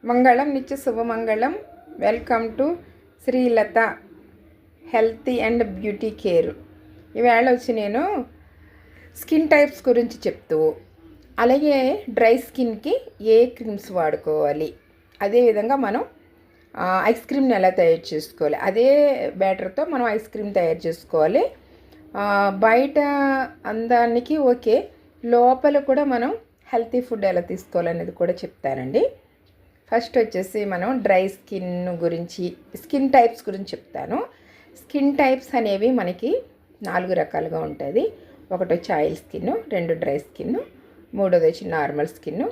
మంగళం నిత్య శుభమంగళం. Welcome to Srilatha healthy and beauty care. ఈవేళ వచ్చి నేను స్కిన్ టైప్స్ గురించి చెప్తూ, అలాగే డ్రై స్కిన్కి ఏ క్రీమ్స్ వాడుకోవాలి, అదేవిధంగా మనం ఐస్ క్రీమ్ని ఎలా తయారు చేసుకోవాలి, అదే బ్యాటర్తో మనం ఐస్ క్రీమ్ తయారు చేసుకోవాలి. బయట అందానికి ఓకే, లోపల కూడా మనం హెల్తీ ఫుడ్ ఎలా తీసుకోవాలనేది కూడా చెప్తానండి. ఫస్ట్ వచ్చేసి మనం డ్రై స్కిన్ గురించి, స్కిన్ టైప్స్ గురించి చెప్తాను. స్కిన్ టైప్స్ అనేవి మనకి 4 రకాలుగా ఉంటుంది. ఒకటి వచ్చి ఆయిల్ స్కిన్, 2 డ్రై స్కిన్, 3వది వచ్చి నార్మల్ స్కిన్,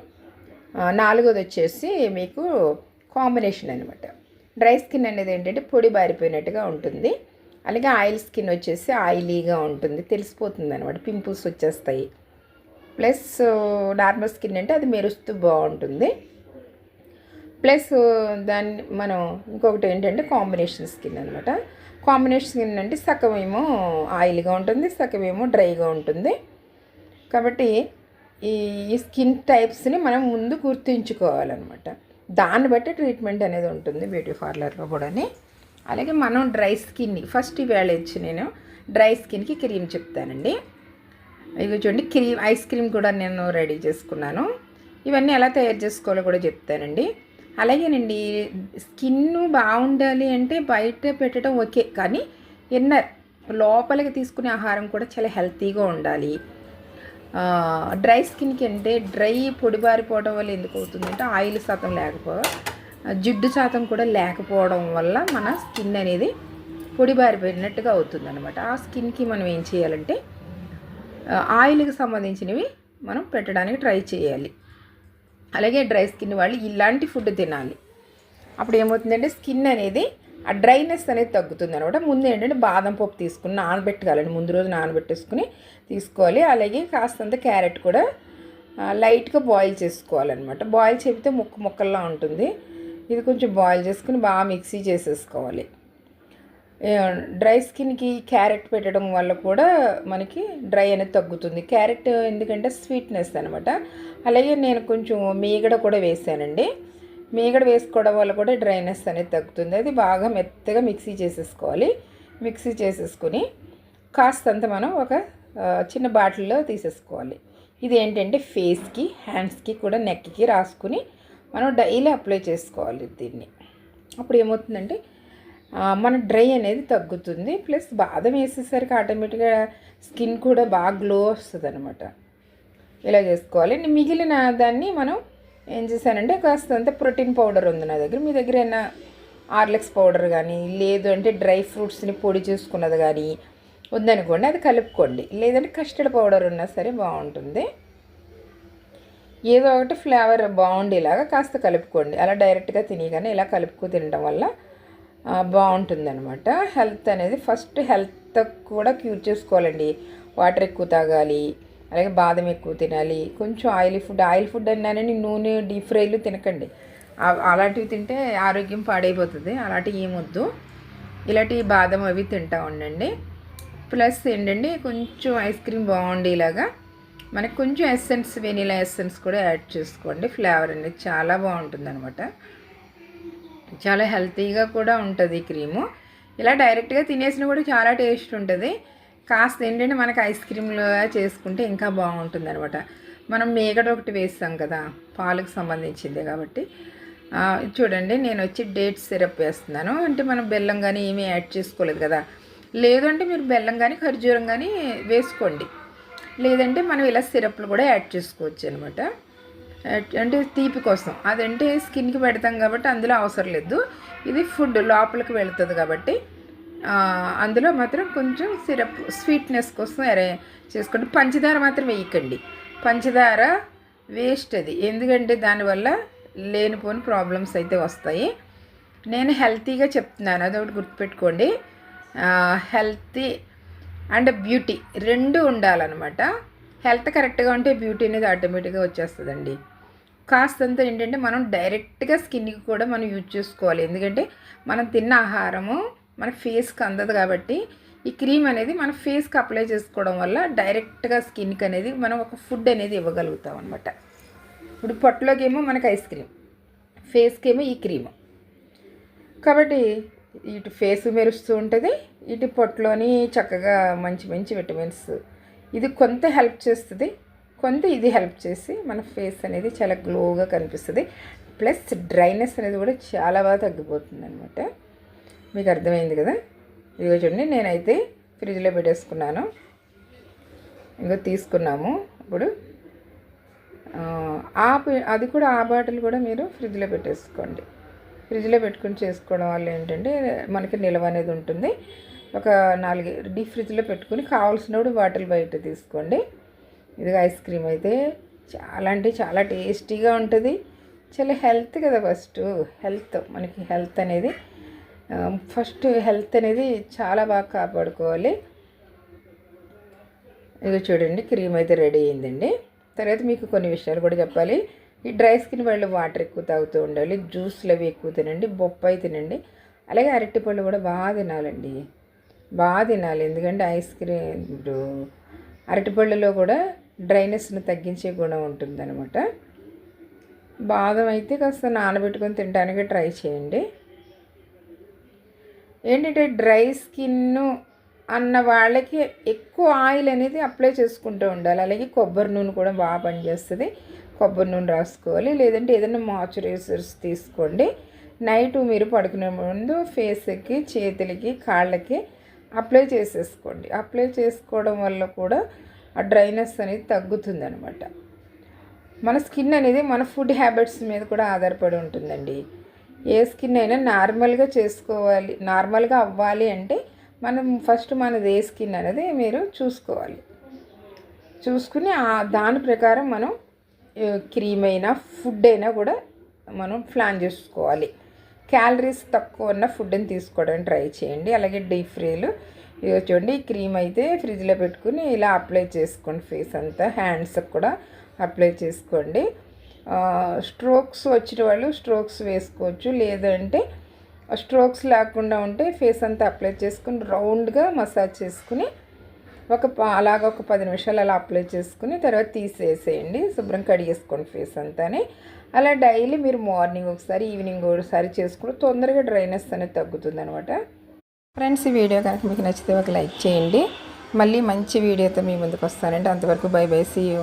4వది వచ్చేసి మీకు కాంబినేషన్ అనమాట. డ్రై స్కిన్ అనేది ఏంటంటే పొడి బారిపోయినట్టుగా ఉంటుంది. అలాగే ఆయిల్ స్కిన్ వచ్చేసి ఆయిలీగా ఉంటుంది, తెలిసిపోతుంది అనమాట, పింపుల్స్ వచ్చేస్తాయి. ప్లస్ నార్మల్ స్కిన్ అంటే అది మెరుస్తూ బాగుంటుంది. ప్లస్ దాన్ని మనం ఇంకొకటి ఏంటంటే కాంబినేషన్ స్కిన్ అనమాట. కాంబినేషన్ స్కిన్ అంటే సగం ఏమో ఆయిల్గా ఉంటుంది, సగం ఏమో డ్రైగా ఉంటుంది. కాబట్టి ఈ స్కిన్ టైప్స్ని మనం ముందు గుర్తుంచుకోవాలన్నమాట. దాన్ని బట్టి ట్రీట్మెంట్ అనేది ఉంటుంది బ్యూటీ పార్లర్లో కూడా. అలాగే మనం డ్రై స్కిన్ని ఫస్ట్ ఈవేళ ఇచ్చి నేను డ్రై స్కిన్కి క్రీమ్ చెప్తానండి. ఇవి చూడండి, క్రీమ్ ఐస్ క్రీమ్ కూడా నేను రెడీ చేసుకున్నాను. ఇవన్నీ ఎలా తయారు చేసుకోవాలో కూడా చెప్తానండి. అలాగేనండి, స్కిన్ బాగుండాలి అంటే బయట పెట్టడం ఓకే, కానీ ఇన్నర్ లోపలికి తీసుకునే ఆహారం కూడా చాలా హెల్తీగా ఉండాలి. డ్రై స్కిన్కి అంటే డ్రై పొడిబారిపోవడం వల్ల ఎందుకు అవుతుందంటే ఆయిల్ శాతం లేకపోవడం, జిడ్డు శాతం కూడా లేకపోవడం వల్ల మన స్కిన్ అనేది పొడిబారిపోయినట్టుగా అవుతుంది అనమాట. ఆ స్కిన్కి మనం ఏం చేయాలంటే ఆయిల్కి సంబంధించినవి మనం పెట్టడానికి ట్రై చేయాలి. అలాగే డ్రై స్కిన్ వాళ్ళు ఇలాంటి ఫుడ్ తినాలి. అప్పుడు ఏమవుతుందంటే స్కిన్ అనేది ఆ డ్రైనెస్ అనేది తగ్గుతుంది అనమాట. ముందు ఏంటంటే బాదం పప్పు తీసుకుని నానబెట్టుకోవాలండి, ముందు రోజు నానబెట్టేసుకుని తీసుకోవాలి. అలాగే కాస్తంత క్యారెట్ కూడా లైట్గా బాయిల్ చేసుకోవాలన్నమాట. బాయిల్ చేపితే ముక్కల్లా ఉంటుంది. ఇది కొంచెం బాయిల్ చేసుకుని బాగా మిక్సీ చేసేసుకోవాలి. డ్రై స్కిన్కి క్యారెట్ పెట్టడం వల్ల కూడా మనకి డ్రై అనేది తగ్గుతుంది. క్యారెట్ ఎందుకంటే స్వీట్నెస్ అనమాట. అలాగే నేను కొంచెం మీగడ కూడా వేసానండి. మీగడ వేసుకోవడం వల్ల కూడా డ్రైనెస్ అనేది తగ్గుతుంది. అది బాగా మెత్తగా మిక్సీ చేసేసుకోవాలి. మిక్సీ చేసేసుకుని కాస్తంత మనం ఒక చిన్న బాటిల్లో తీసేసుకోవాలి. ఇది ఏంటంటే ఫేస్కి, హ్యాండ్స్కి కూడా, నెక్కి రాసుకుని మనం డైలీ అప్లై చేసుకోవాలి దీన్ని. అప్పుడు ఏమవుతుందంటే మన డ్రై అనేది తగ్గుతుంది. ప్లస్ బాదం వేసేసరికి ఆటోమేటిక్గా స్కిన్ కూడా బాగా గ్లో వస్తుంది అనమాట. ఇలా చేసుకోవాలి. మిగిలిన దాన్ని మనం ఏం చేశానంటే కాస్తంత ప్రోటీన్ పౌడర్ ఉంది నా దగ్గర. మీ దగ్గర ఏమైనా ఆర్లెక్స్ పౌడర్ కానీ, లేదు అంటే డ్రై ఫ్రూట్స్ని పొడి చేసుకున్నది కానీ ఉందనుకోండి, అది కలుపుకోండి. లేదంటే కస్టర్డ్ పౌడర్ ఉన్నా సరే బాగుంటుంది. ఏదో ఒకటి ఫ్లేవర్ బాగుండేలాగా కాస్త కలుపుకోండి. అలా డైరెక్ట్గా తినగానే ఇలా కలుపుకు తినడం వల్ల బాగుంటుందన్నమాట. హెల్త్ అనేది ఫస్ట్ హెల్త్ కూడా క్యూర్ చేసుకోవాలండి. వాటర్ ఎక్కువ తాగాలి, అలాగే బాదం ఎక్కువ తినాలి. కొంచెం ఆయిల్ ఫుడ్ అన్నానని నూనె డీప్ ఫ్రైలు తినకండి. అలాంటివి తింటే ఆరోగ్యం పాడైపోతుంది. అలాంటివి ఏమొద్దు. ఇలాంటి బాదం అవి తింటూ ఉండండి. ప్లస్ ఏంటంటే కొంచెం ఐస్ క్రీమ్ బాగుండేలాగా మనకు కొంచెం ఎసెన్స్, వెనీలా ఎసెన్స్ కూడా యాడ్ చేసుకోండి. ఫ్లేవర్ అనేది చాలా బాగుంటుంది అనమాట. చాలా హెల్తీగా కూడా ఉంటుంది ఈ క్రీము. ఇలా డైరెక్ట్గా తినేసిన కూడా చాలా టేస్ట్ ఉంటుంది. కాస్త ఏంటంటే మనకి ఐస్ క్రీమ్లో చేసుకుంటే ఇంకా బాగుంటుంది అనమాట. మనం మేగడ ఒకటి వేస్తాం కదా, పాలకు సంబంధించిందే కాబట్టి. చూడండి, నేను వచ్చి డేట్ సిరప్ వేస్తున్నాను. అంటే మనం బెల్లం కానీ ఏమీ యాడ్ చేసుకోలేదు కదా. లేదంటే మీరు బెల్లం కానీ ఖర్జూరం కానీ వేసుకోండి. లేదంటే మనం ఇలా సిరప్లు కూడా యాడ్ చేసుకోవచ్చు అనమాట. అంటే తీపి కోసం, అదంటే స్కిన్కి పెడతాం కాబట్టి అందులో అవసరం లేదు. ఇది ఫుడ్ లోపలికి వెళుతుంది కాబట్టి అందులో మాత్రం కొంచెం సిరప్ స్వీట్నెస్ కోసం చేసుకోండి. పంచదార మాత్రం వేయకండి. పంచదార వేస్ట్ అది, ఎందుకంటే దానివల్ల లేనిపోని ప్రాబ్లమ్స్ అయితే వస్తాయి. నేను హెల్తీగా చెప్తున్నాను, అదొకటి గుర్తుపెట్టుకోండి. హెల్తీ అండ్ బ్యూటీ రెండు ఉండాలన్నమాట. హెల్త్ కరెక్ట్గా ఉంటే బ్యూటీ అనేది ఆటోమేటిక్గా వచ్చేస్తుందండి. కాస్తంత ఏంటంటే మనం డైరెక్ట్గా స్కిన్కి కూడా మనం యూజ్ చేసుకోవాలి. ఎందుకంటే మనం తిన్న ఆహారము మన ఫేస్కి అందదు కాబట్టి ఈ క్రీమ్ అనేది మన ఫేస్కి అప్లై చేసుకోవడం వల్ల డైరెక్ట్గా స్కిన్కి అనేది మనం ఒక ఫుడ్ అనేది ఇవ్వగలుగుతాం అనమాట. ఇప్పుడు పొట్టలోకి ఏమో మనకి ఐస్ క్రీమ్, ఫేస్కి ఏమో ఈ క్రీమ్. కాబట్టి ఇటు ఫేస్ మెరుస్తూ ఉంటుంది, ఇటు పొట్టులోని చక్కగా మంచి మంచి విటమిన్స్ ఇది కొంత హెల్ప్ చేస్తుంది, కొంత ఇది హెల్ప్ చేసి మన ఫేస్ అనేది చాలా గ్లోగా కనిపిస్తుంది. ప్లస్ డ్రైనెస్ అనేది కూడా చాలా బాగా తగ్గిపోతుంది అనమాట. మీకు అర్థమైంది కదా. ఇదిగో చూడండి, నేనైతే ఫ్రిడ్జ్లో పెట్టేసుకున్నాను. ఇంకో తీసుకున్నాము ఇప్పుడు. అది కూడా ఆ బాటిల్ కూడా మీరు ఫ్రిడ్జ్లో పెట్టేసుకోండి. ఫ్రిడ్జ్లో పెట్టుకుని చేసుకోవడం వల్ల ఏంటంటే మనకి నిల్వ అనేది ఉంటుంది. ఒక 4 డీప్ ఫ్రిడ్జ్లో పెట్టుకుని కావాల్సినప్పుడు బాటిల్ బయట తీసుకోండి. ఇదిగో ఐస్ క్రీమ్ అయితే చాలా అంటే చాలా టేస్టీగా ఉంటుంది. చాలా హెల్త్ కదా, ఫస్ట్ హెల్త్, మనకి హెల్త్ అనేది ఫస్ట్ హెల్త్ అనేది చాలా బాగా కాపాడుకోవాలి. ఇది చూడండి, క్రీమ్ అయితే రెడీ అయిందండి. తర్వాత మీకు కొన్ని విషయాలు కూడా చెప్పాలి. ఈ డ్రై స్కిన్ వాళ్ళు వాటర్ ఎక్కువ తాగుతూ ఉండాలి, జ్యూస్లు అవి ఎక్కువ తినండి, బొప్పాయి తినండి, అలాగే అరటిపళ్ళు కూడా బాగా తినాలండి, బాగా తినాలి. ఎందుకంటే ఐస్ క్రీమ్ ఇప్పుడు అరటిపళ్ళలో కూడా డ్రైనెస్ని తగ్గించే గుణం ఉంటుందన్నమాట. బాదం అయితే కాస్త నానబెట్టుకొని తినడానికి ట్రై చేయండి. ఏంటంటే డ్రై స్కిన్ అన్న వాళ్ళకి ఎక్కువ ఆయిల్ అనేది అప్లై చేసుకుంటూ ఉండాలి. అలాగే కొబ్బరి నూనె కూడా బాగా పనిచేస్తుంది, కొబ్బరి నూనె రాసుకోవాలి. లేదంటే ఏదైనా మాయిశ్చరైజర్స్ తీసుకోండి. నైట్ మీరు పడుకునే ముందు ఫేస్కి, చేతులకి, కాళ్ళకి అప్లై చేసేసుకోండి. అప్లై చేసుకోవడం వల్ల కూడా ఆ డ్రైనెస్ అనేది తగ్గుతుంది అనమాట. మన స్కిన్ అనేది మన ఫుడ్ హ్యాబిట్స్ మీద కూడా ఆధారపడి ఉంటుందండి. ఏ స్కిన్ అయినా నార్మల్గా చేసుకోవాలి, నార్మల్గా అవ్వాలి అంటే మనం ఫస్ట్ మనది ఏ స్కిన్ అనేది మీరు చూసుకోవాలి. చూసుకుని దాని ప్రకారం మనం క్రీమ్ అయినా ఫుడ్ అయినా కూడా మనం ప్లాన్ చేసుకోవాలి. క్యాలరీస్ తక్కువ ఉన్న ఫుడ్ని తీసుకోవడానికి ట్రై చేయండి. అలాగే డీప్ ఫ్రైలు ఇవి చూడండి, ఈ క్రీమ్ అయితే ఫ్రిడ్జ్లో పెట్టుకుని ఇలా అప్లై చేసుకోండి. ఫేస్ అంతా, హ్యాండ్స్కి కూడా అప్లై చేసుకోండి. స్ట్రోక్స్ వచ్చిన వాళ్ళు స్ట్రోక్స్ వేసుకోవచ్చు, లేదంటే స్ట్రోక్స్ లేకుండా ఉంటే ఫేస్ అంతా అప్లై చేసుకుని రౌండ్గా మసాజ్ చేసుకుని అలాగ ఒక 10 నిమిషాలు అలా అప్లై చేసుకుని తర్వాత తీసేసేయండి. శుభ్రం కడిగేసుకోండి ఫేస్ అంతానే. అలా డైలీ మీరు మార్నింగ్ ఒకసారి, ఈవినింగ్ ఒకసారి చేసుకుంటే తొందరగా డ్రైనెస్ అనేది తగ్గుతుంది అనమాట. ఫ్రెండ్స్, ఈ వీడియో కనుక మీకు నచ్చితే ఒక లైక్ చేయండి. మళ్ళీ మంచి వీడియోతో మీ ముందుకు వస్తానండి. అంతవరకు బై బై, సీ యూ.